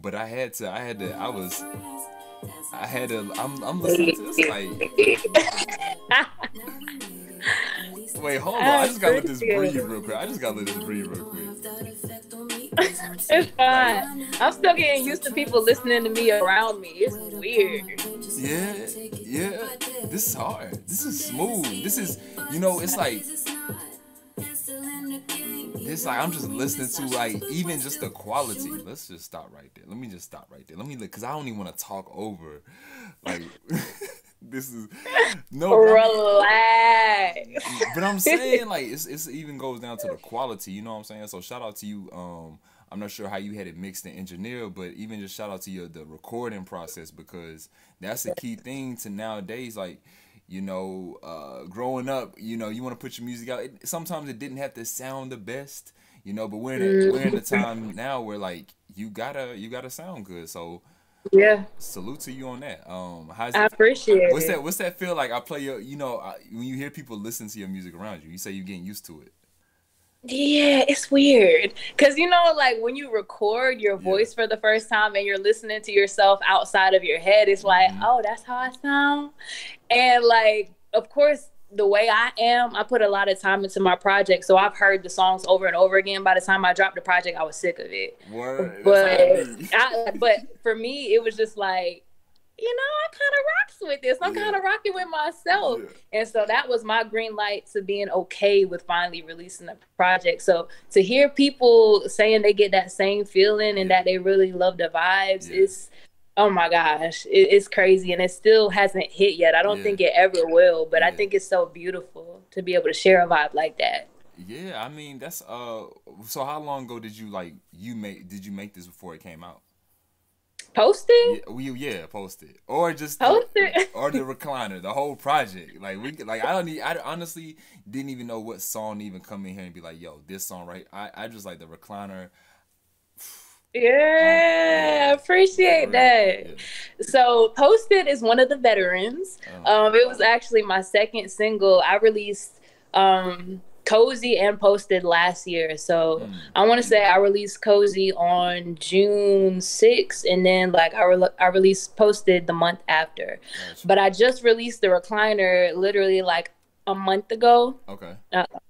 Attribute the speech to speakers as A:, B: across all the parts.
A: but I'm listening to this like, wait, hold on. I
B: I
A: just gotta let this
B: appreciate
A: breathe
B: it.
A: real quick. I just gotta let this breathe real quick.
B: It's
A: Like,
B: fine. I'm still getting used to people listening to me around me. It's weird.
A: yeah, yeah. This is hard. This is smooth. This is, it's like this. Like I'm just listening to like even just the quality. Let's just stop right there. Let me just stop right there. Let me look, cause I don't even want to talk over. Like this is no, but I mean,
B: Relax.
A: but I'm saying like it's even goes down to the quality. You know what I'm saying? So shout out to you. I'm not sure how you had it mixed and engineered, but even just shout out to you the recording process, because that's the key thing to nowadays. Like, growing up, you want to put your music out. Sometimes it didn't have to sound the best, but we're in the time now where like you gotta sound good. So
B: Yeah,
A: salute to you on that. How's
B: I
A: it?
B: appreciate
A: What's
B: it.
A: that? What's that feel like? I play your, when you hear people listen to your music around you, you say you're getting used to it.
B: Yeah, it's weird. Because, like when you record your
A: Yeah.
B: voice for the first time and you're listening to yourself outside of your head, it's like,
A: Hmm.
B: oh, that's how I sound. And, like, of course, the way I am, I put a lot of time into my project. So I've heard the songs over and over again. By the time I dropped the project, I was sick of it.
A: Word. That's how I
B: But
A: be.
B: but for me, it was just like, I kind of rocks with this. I'm
A: Yeah.
B: kind of rocking with myself.
A: Yeah.
B: And so that was my green light to being okay with finally releasing the project. So to hear people saying they get that same feeling and
A: Yeah.
B: that they really love the vibes
A: Yeah.
B: is, oh my gosh, it's crazy. And it still hasn't hit yet. I don't
A: Yeah.
B: think it ever will, but I
A: Yeah.
B: think it's so beautiful to be able to share a vibe like that.
A: Yeah. I mean, that's So how long ago did you make this before it came out?
B: Posting?
A: Yeah, yeah, post it, or just
B: Posting?
A: or the recliner, the whole project. Like I honestly didn't even know what song to even come in here and be like, yo, this song right. I just like the recliner.
B: Yeah, I
A: Yeah, for
B: appreciate
A: real.
B: that.
A: Yeah.
B: So, Posted is one of the veterans.
A: Oh.
B: It was actually my second single. I released Cozy and Posted last year. So,
A: Mm.
B: I want to say I released Cozy on June 6th, and then like I released Posted the month after.
A: Gotcha.
B: But I just released the recliner literally like a month ago.
A: Okay.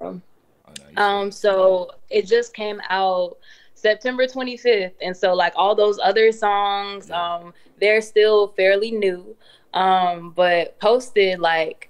B: Um,
A: Oh no, you straight.
B: so it just came out September 25th. And so like all those other songs,
A: Yeah.
B: they're still fairly new. But Posted, like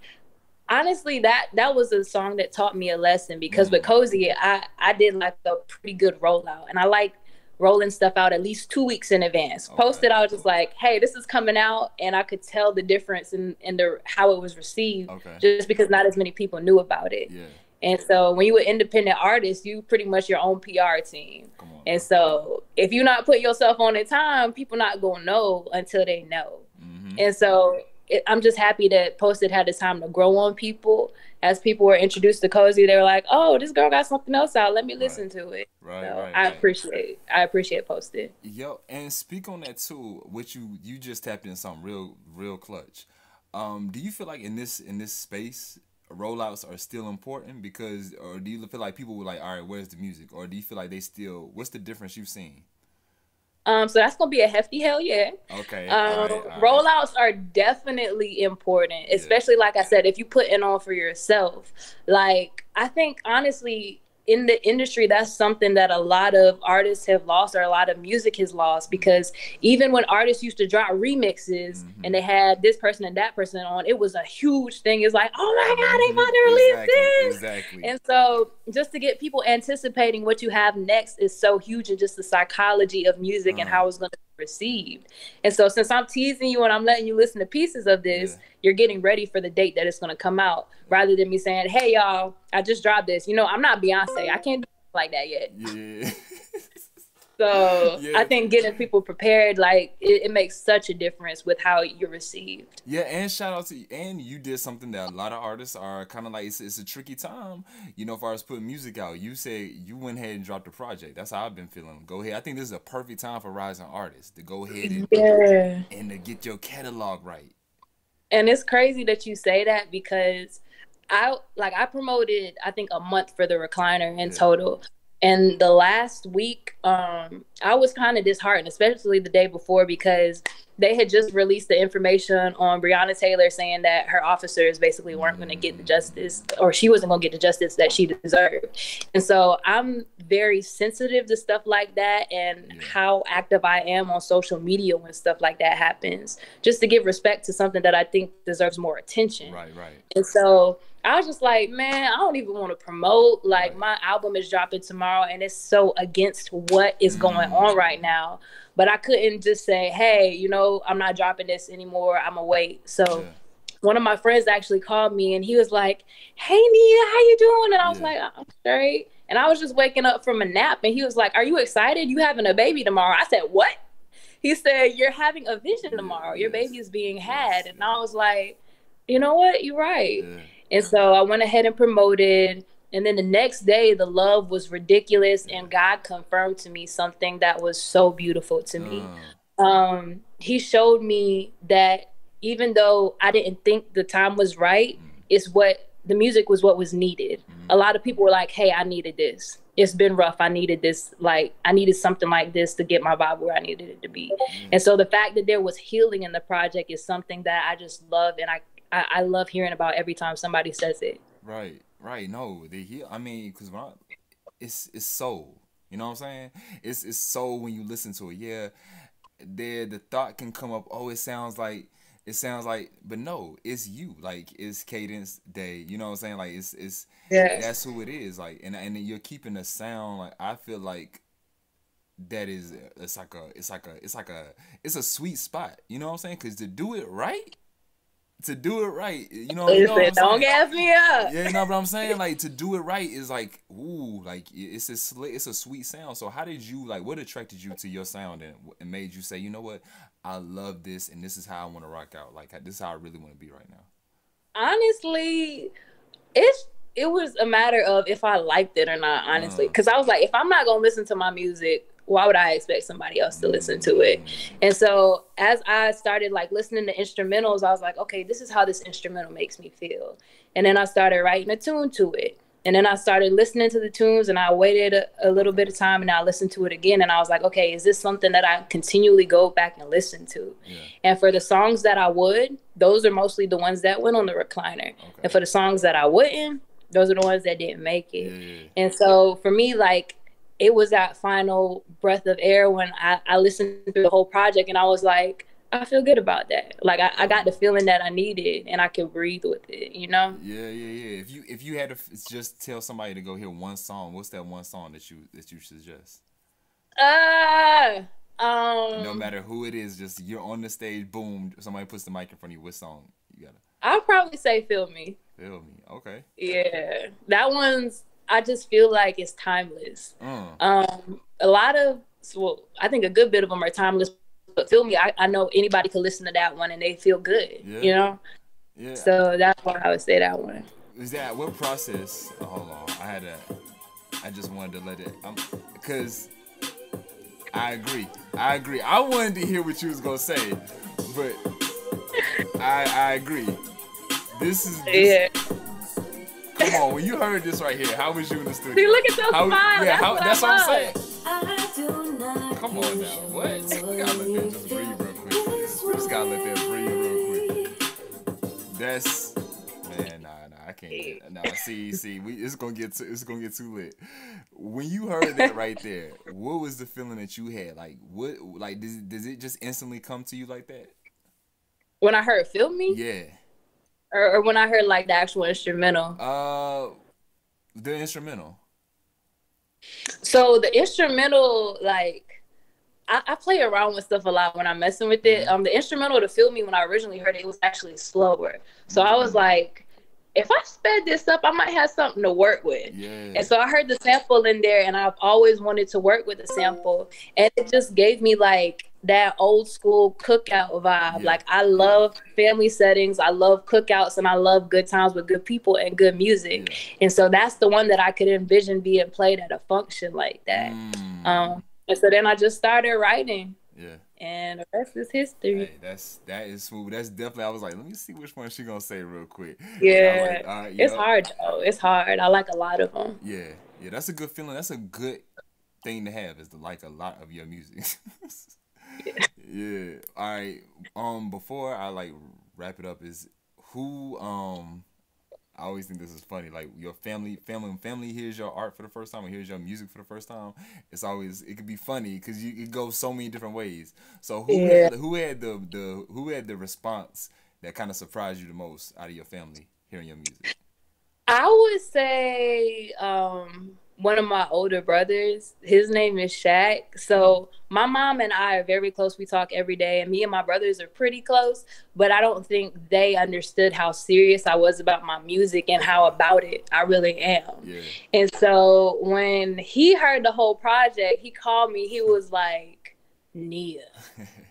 B: honestly, that was a song that taught me a lesson because with
A: Mm.
B: Cozy, I did like a pretty good rollout. And I like rolling stuff out at least 2 weeks in advance.
A: Okay.
B: Posted, I was just like, hey, this is coming out, and I could tell the difference in the how it was received
A: Okay.
B: just because not as many people knew about it.
A: Yeah.
B: And so when you an independent artist, you pretty much your own PR team.
A: Come on
B: And
A: now.
B: so if you not put yourself on in time, people not gonna know until they know.
A: Mm-hmm.
B: And so I'm just happy that Posted had the time to grow on people. As people were introduced to Cozy, they were like, "Oh, this girl got something else out. Let me
A: Right.
B: listen to it."
A: Right.
B: So
A: Right. Right.
B: I appreciate Posted.
A: Yo, and speak on that too. Which you just tapped in something real clutch. Do you feel like in this space, rollouts are still important because, or do you feel like people were like, all right, where's the music, or do you feel like they still? What's the difference you've seen?
B: So that's gonna be a hefty hell yeah.
A: Okay, all right, all right,
B: Rollouts are definitely important,
A: yeah,
B: especially like I said, if you put it on for yourself. Like I think honestly, in the industry, that's something that a lot of artists have lost, or a lot of music has lost, because even when artists used to drop remixes and
A: mm-hmm,
B: they had this person and that person on, it was a huge thing. It's like, oh my God, they
A: mm-hmm,
B: about to release
A: exactly,
B: this.
A: exactly,
B: And so just to get people anticipating what you have next is so huge, and just the psychology of music and
A: uh,
B: how it's going to be received. And so since I'm teasing you and I'm letting you listen to pieces of
A: yeah,
B: this, you're getting ready for the date that it's going to come out, rather than me saying, hey y'all, I just dropped this. I'm not Beyonce. I can't do like that yet.
A: yeah,
B: So I
A: yeah.
B: think getting people prepared, like it makes such a difference with how you're received.
A: Yeah, and shout out to you. And you did something that a lot of artists are kind of like, it's a tricky time, as far as putting music out. You say you went ahead and dropped the project. That's how I've been feeling. Go ahead. I think this is a perfect time for rising artists to go ahead
B: Yeah.
A: and to get your catalog right.
B: And it's crazy that you say that because I promoted I think a month for the recliner in
A: Yeah.
B: total. And the last week, I was kind of disheartened, especially the day before, because they had just released the information on Breonna Taylor saying that her officers basically weren't going to get the justice, or she wasn't going to get the justice that she deserved. And so I'm very sensitive to stuff like that, and how active I am on social media when stuff like that happens, just to give respect to something that I think deserves more attention.
A: Right, right.
B: And so I was just like, man, I don't even want to promote. Like, my album is dropping tomorrow, and it's so against what is going on right now. But I couldn't just say, hey, you know, I'm not dropping this anymore. I'm going to wait. So one of my friends actually called me, and he was like, hey, Nia, how you doing? And I was like, I'm straight. And I was just waking up from a nap, and he was like, are you excited? You having a baby tomorrow? I said, what? He said, you're having a vision tomorrow. Your baby is being had. And I was like, you know what? You're right. And so I went ahead and promoted. And then the next day, the love was ridiculous. And God confirmed to me something that was so beautiful to me. He showed me that even though I didn't think the time was right, the music was what was needed. A lot of people were like, hey, I needed this. It's been rough. I needed this. Like, I needed something like this to get my vibe where I needed it to be. And so the fact that there was healing in the project is something that I just love. And I love hearing about every time somebody says it.
A: Right, right. No, I mean, because it's soul. You know what I'm saying? It's soul when you listen to it. Yeah, the thought can come up. Oh, it sounds like, but no, it's you. Like, it's Kaydence Day. You know what I'm saying? Like, it's that's who it is. Like, and you're keeping the sound. Like, I feel like that is, it's a sweet spot. You know what I'm saying? Because to do it right, you know what I'm
B: don't
A: saying?
B: gas me up.
A: Yeah, no, but I'm saying, like, to do it right is like, ooh, like, it's a sweet sound. So how did you, like, what attracted you to your sound and made you say, you know what, I love this, and this is how I want to rock out. Like, this is how I really want to be right now.
B: Honestly, it was a matter of if I liked it or not, honestly. Because I was like, if I'm not going to listen to my music, why would I expect somebody else to listen to it? And so as I started, like, listening to instrumentals, I was like, okay, this is how this instrumental makes me feel. And then I started writing a tune to it. And then I started listening to the tunes, and I waited a little bit of time, and I listened to it again. And I was like, okay, is this something that I continually go back and listen to? And for the songs that I would, those are mostly the ones that went on the recliner. And for the songs that I wouldn't, those are the ones that didn't make it. And so for me, like, it was that final breath of air when I listened to the whole project, and I was like, I feel good about that. Like, I got the feeling that I needed, and I could breathe with it, you know?
A: Yeah. If you had to just tell somebody to go hear one song, what's that one song that you suggest? No matter who it is, just you're on the stage, boom, somebody puts the mic in front of you. What song you gotta?
B: I'll probably say "Feel Me."
A: Feel Me. Okay.
B: Yeah, that one's. I just feel like it's timeless. A lot of, well, I think a good bit of them are timeless. But Feel Me, I know anybody could listen to that one and they feel good, you know? Yeah. So that's why I would say that one.
A: Is that, what process? Oh, hold on. I just wanted to let it, because I agree. I wanted to hear what you was going to say, but I agree. This is, come on, when you heard this right here, how was you in the studio?
B: See, look at those smiles.
A: Yeah, that's what I'm saying. Come on now, what? We gotta let that just breathe real quick. We just gotta let that breathe real quick. That's, man, nah, I can't. Nah, see, it's gonna get too lit. When you heard that right there, what was the feeling that you had? Like, what? Like, does it just instantly come to you like that?
B: When I heard "Feel Me"?
A: Yeah.
B: Or when I heard, like, the actual instrumental?
A: The instrumental.
B: So the instrumental, like, I play around with stuff a lot when I'm messing with it. The instrumental to "Feel Me," when I originally heard it, it was actually slower. So I was like, if I sped this up, I might have something to work with. And so I heard the sample in there, and I've always wanted to work with a sample. And it just gave me, like, that old school cookout vibe. Like, I love family settings, I love cookouts, and I love good times with good people and good music. And so that's the one that I could envision being played at a function like that. And so then I just started writing. And the rest is history.
A: Hey, that is smooth. That's definitely, I was like, let me see which one she gonna say real quick.
B: It's hard though. It's hard. I like a lot of them.
A: Yeah, that's a good feeling. That's a good thing to have is to like a lot of your music. Yeah. All right. Before I like wrap it up, is who I always think this is funny. Like your family hears your art for the first time or hears your music for the first time. It's always it could be funny because it goes so many different ways. So
B: Yeah.
A: who had the response that kind of surprised you the most out of your family hearing your music?
B: I would say one of my older brothers. His name is Shaq. So my mom and I are very close. We talk every day, and me and my brothers are pretty close. But I don't think they understood how serious I was about my music and how about it I really am.
A: Yeah.
B: And so when he heard the whole project, he called me. He was like, "Nia,"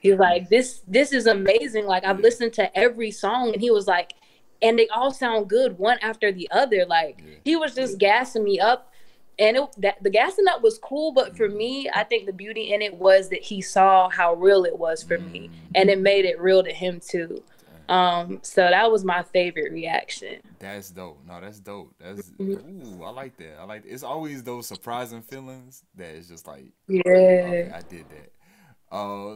B: he was like, "This is amazing. Like I've listened to every song," and he was like, and they all sound good one after the other. Like he was just gassing me up, and the gassing up was cool. But for me, I think the beauty in it was that he saw how real it was for me, and it made it real to him too. So that was my favorite reaction.
A: That's dope. No, that's dope. That's ooh, I like that. I like it's always those surprising feelings that it's just like, okay,
B: Yeah.
A: I did that.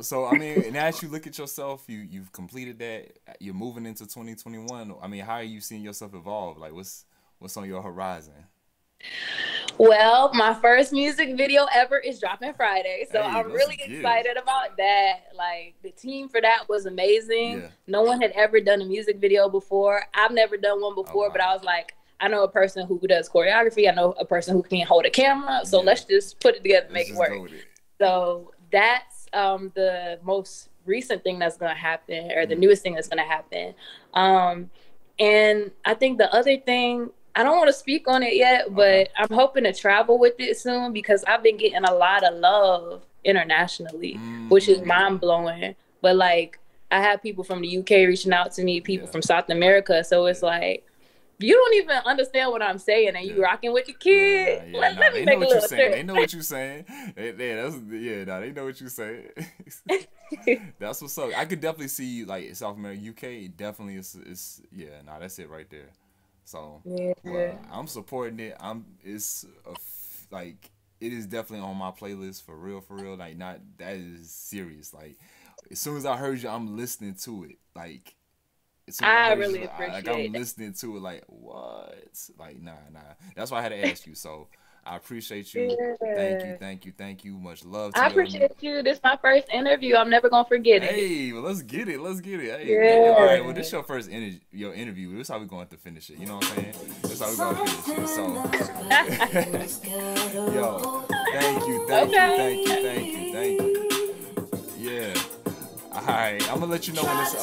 A: So I mean, now as you look at yourself, you've completed that. You're moving into 2021. I mean, how are you seeing yourself evolve? Like, what's on your horizon?
B: Well, my first music video ever is dropping Friday. So
A: Hey,
B: I'm
A: let's
B: really
A: get it.
B: excited about that. Like the team for that was amazing.
A: Yeah.
B: No one had ever done a music video before. I've never done one before,
A: wow.
B: but I was like, I know a person who does choreography. I know a person who can hold a camera. So let's just put it together and make it work. So that's the most recent thing that's going to happen, or the newest thing that's going to happen. And I think the other thing, I don't want to speak on it yet, but I'm hoping to travel with it soon because I've been getting a lot of love internationally, which is mind blowing. But like, I have people from the UK reaching out to me, people from South America. So it's like, you don't even understand what I'm saying, and you rocking with your kid. Let me make a little trip.
A: They know what you're saying. They know what you're saying. That's what's up. I could definitely see like South America, UK. Definitely is that's it right there. So well, I'm supporting it. Like it is definitely on my playlist for real. Like not that is serious. Like as soon as I heard you, I'm listening to it. Like.
B: I really appreciate
A: like I'm listening to it like what? Like nah. That's why I had to ask you. So I appreciate you. Thank you. Much love to you.
B: I appreciate you. This is my first interview. I'm never gonna forget it.
A: Hey, well let's get it. Hey, all right, well this is your first interview. This is how we're going to finish it. You know what I'm saying? This is how we're going to finish it. So yo, thank you. Yeah. Alright, I'm gonna let you know when this